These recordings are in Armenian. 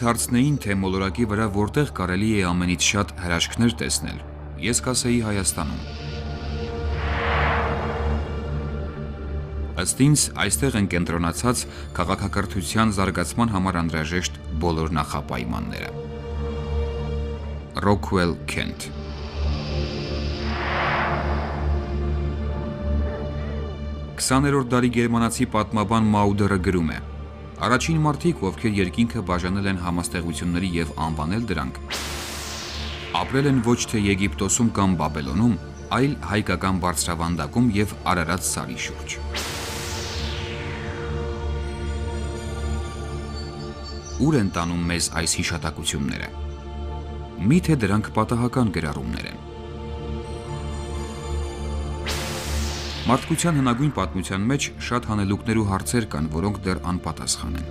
Հարցնեին, թե մոլորակի վրա որտեղ կարելի է ամենից շատ հրաշքներ տեսնել, ես կասեի Հայաստանում։ Ըստ ինձ, այստեղ են կենտրոնացած քաղաքակրթության զարգացման համար անհրաժեշտ բոլոր նախապայմանները։ Ռոքվել, Քենթ։ 20-րդ դարի գերմանացի պատմաբան Մաուդերը գրում է. Առաջին մարդիկ, ովքեր երկինքը բաժանել են համաստեղությունների և անվանել դրանք, ապրել են ոչ թե Եգիպտոսում կամ Բաբելոնում, այլ հայկական բարձրավանդակում և Արարատ սարի շուրջ։ Ուր են տանում մեզ այս հիշատակությունները։ Միթե դրանք պատահական գրառումներ են։ Մարդկության հնագույն պատմության մեջ շատ հանելուկներ ու հարցեր կան, որոնք դեռ անպատասխան են։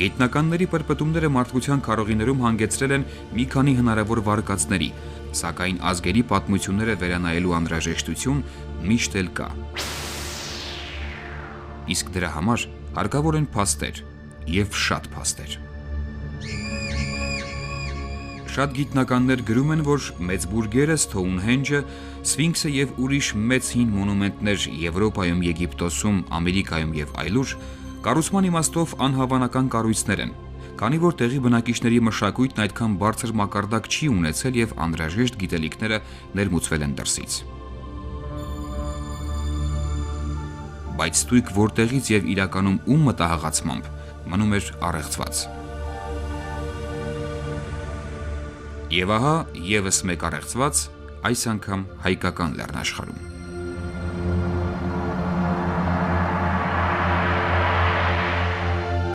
Գիտնականների պրպտումները մարդկության քարոզիներում հանգեցրել են մի քանի հնարավոր վարկածների, սակայն ազգերի պատմությունները վերանայելու անհրաժեշտություն միշտ էլ կա։ Իսկ դրա համար հարկավոր են փաստեր և շատ փաստեր։ Շատ գիտնականներ գրում են, որ Մեծ բուրգերը, Սթոունհենջը, Սֆինքսը և ուրիշ մեծ հին մոնումենտներ Եվրոպայում, Եգիպտոսում, Ամերիկայում և այլուր կառուցման իմաստով անհավանական կառույցներ են, քանի որ տեղի բնակիչների մշակույթն այդքան բարձր մակարդակ չի ունեցել և անհրաժեշտ գիտելիքները ներմուծվել են դրսից։ Բայց ստույգ որտեղից և իրականում ում մտահղացմամբ մնում էր առեղծված։ Եվ ահա ևս մեկ առեղծված, այս անգամ հայկական լեռնաշխարհում։